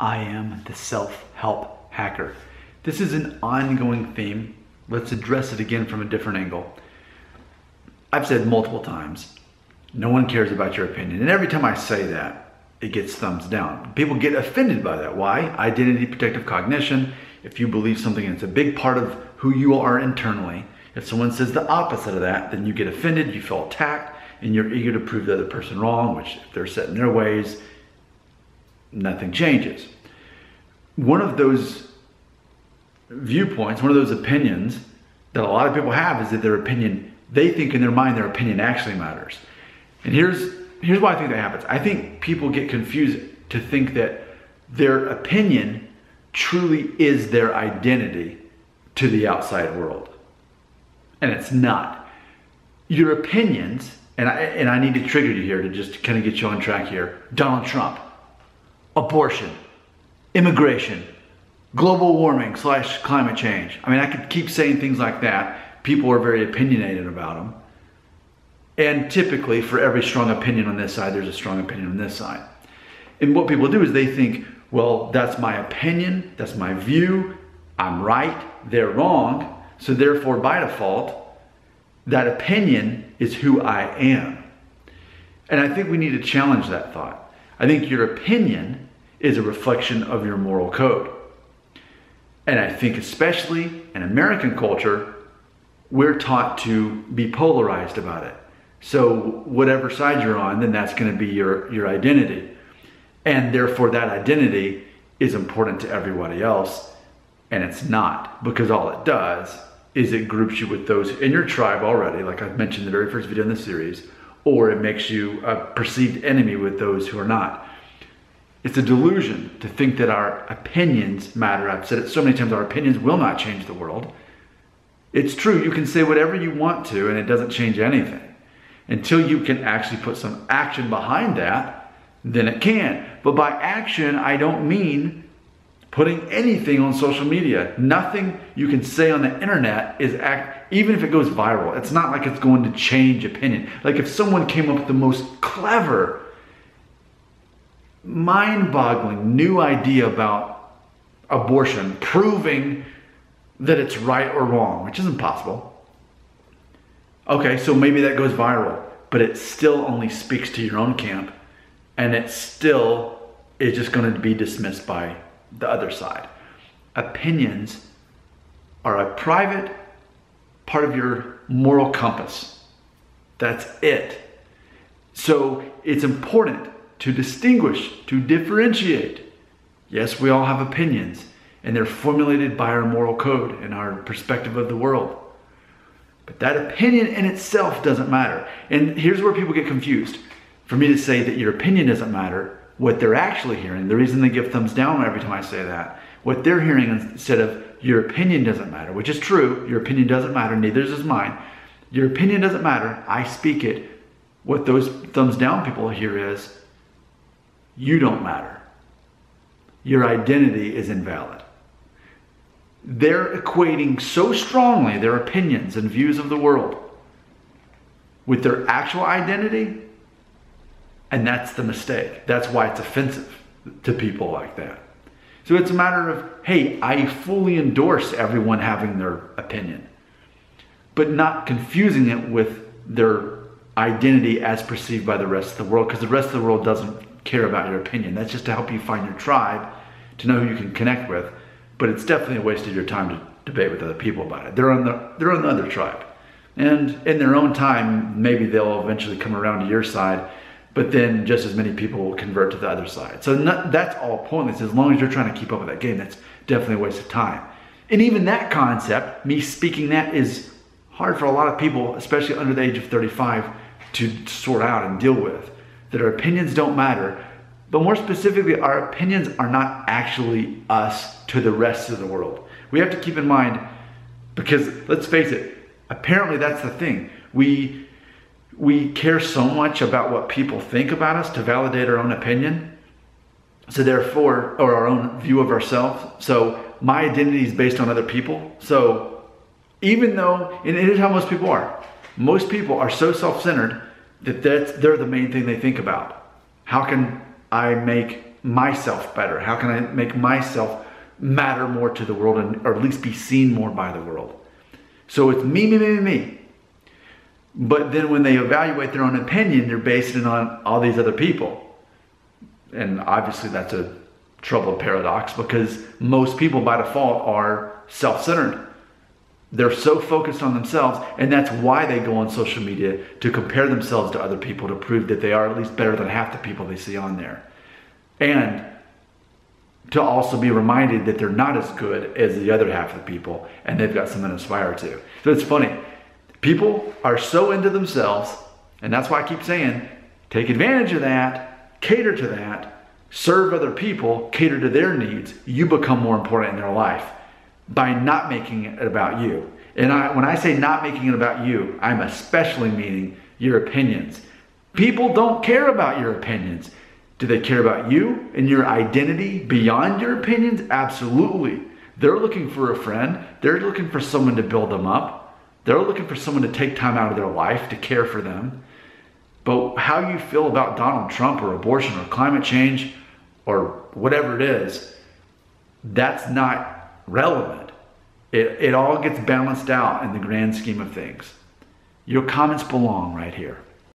I am the self-help hacker. This is an ongoing theme. Let's address it again from a different angle. I've said multiple times, no one cares about your opinion. And every time I say that, it gets thumbs down. People get offended by that. Why? Identity protective cognition. If you believe something and it's a big part of who you are internally, if someone says the opposite of that, then you get offended, you feel attacked, and you're eager to prove the other person wrong, which if they're set in their ways, nothing changes. One of those viewpoints, one of those opinions that a lot of people have is that their opinion, they think in their mind their opinion actually matters. And here's why I think that happens. I think people get confused to think that their opinion truly is their identity to the outside world. And it's not. Your opinions, and I need to trigger you here to just kind of get you on track here. Donald Trump, abortion, immigration, global warming / climate change. I mean, I could keep saying things like that. People are very opinionated about them. And typically, for every strong opinion on this side, there's a strong opinion on this side. And what people do is they think, well, that's my opinion, that's my view, I'm right, they're wrong, so therefore, by default, that opinion is who I am. And I think we need to challenge that thought. I think your opinion is a reflection of your moral code. And I think especially in American culture, we're taught to be polarized about it. So whatever side you're on, then that's going to be your identity. And therefore that identity is important to everybody else. And it's not, because all it does is it groups you with those in your tribe already, like I mentioned in the very first video in the series, or it makes you a perceived enemy with those who are not. It's a delusion to think that our opinions matter. I've said it so many times, our opinions will not change the world. It's true, you can say whatever you want to and it doesn't change anything. Until you can actually put some action behind that, then it can. But by action, I don't mean putting anything on social media. Nothing you can say on the internet is even if it goes viral, it's not like it's going to change opinion. Like if someone came up with the most clever, mind-boggling new idea about abortion, proving that it's right or wrong, which isn't possible. Okay, so maybe that goes viral, but it still only speaks to your own camp, and it still is just going to be dismissed by the other side. Opinions are a private part of your moral compass. That's it. So it's important to distinguish, to differentiate. Yes, we all have opinions, and they're formulated by our moral code and our perspective of the world. But that opinion in itself doesn't matter. And here's where people get confused. For me to say that your opinion doesn't matter, what they're actually hearing, the reason they give thumbs down every time I say that, what they're hearing instead of your opinion doesn't matter, which is true, your opinion doesn't matter, neither does mine. Your opinion doesn't matter, I speak it. What those thumbs down people hear is, you don't matter. Your identity is invalid. They're equating so strongly their opinions and views of the world with their actual identity, and that's the mistake. That's why it's offensive to people like that. So it's a matter of, hey, I fully endorse everyone having their opinion, but not confusing it with their identity as perceived by the rest of the world, because the rest of the world doesn't care about your opinion. That's just to help you find your tribe, to know who you can connect with, but it's definitely a waste of your time to debate with other people about it. They're on the other tribe. And in their own time, maybe they'll eventually come around to your side, but then just as many people will convert to the other side. So that's all pointless. As long as you're trying to keep up with that game, that's definitely a waste of time. And even that concept, me speaking that, is hard for a lot of people, especially under the age of 35, to sort out and deal with. That our opinions don't matter, but more specifically, our opinions are not actually us to the rest of the world. We have to keep in mind, because let's face it, apparently that's the thing. We care so much about what people think about us to validate our own opinion. So therefore, or our own view of ourselves. So my identity is based on other people. So even though, and it is how most people are. Most people are so self-centered that they're the main thing they think about. How can I make myself better? How can I make myself matter more to the world, or at least be seen more by the world? So it's me, me, me, me, me. But then when they evaluate their own opinion, they're basing it on all these other people. And obviously that's a troubled paradox, because most people by default are self-centered. They're so focused on themselves, and that's why they go on social media, to compare themselves to other people, to prove that they are at least better than half the people they see on there. And to also be reminded that they're not as good as the other half of the people, and they've got something to aspire to. So it's funny. People are so into themselves, and that's why I keep saying, take advantage of that, cater to that, serve other people, cater to their needs. You become more important in their life by not making it about you. And when I say not making it about you, I'm especially meaning your opinions. People don't care about your opinions. Do they care about you and your identity beyond your opinions? Absolutely. They're looking for a friend. They're looking for someone to build them up. They're looking for someone to take time out of their life to care for them. But how you feel about Donald Trump or abortion or climate change or whatever it is, that's not relevant. It all gets balanced out in the grand scheme of things. Your comments belong right here.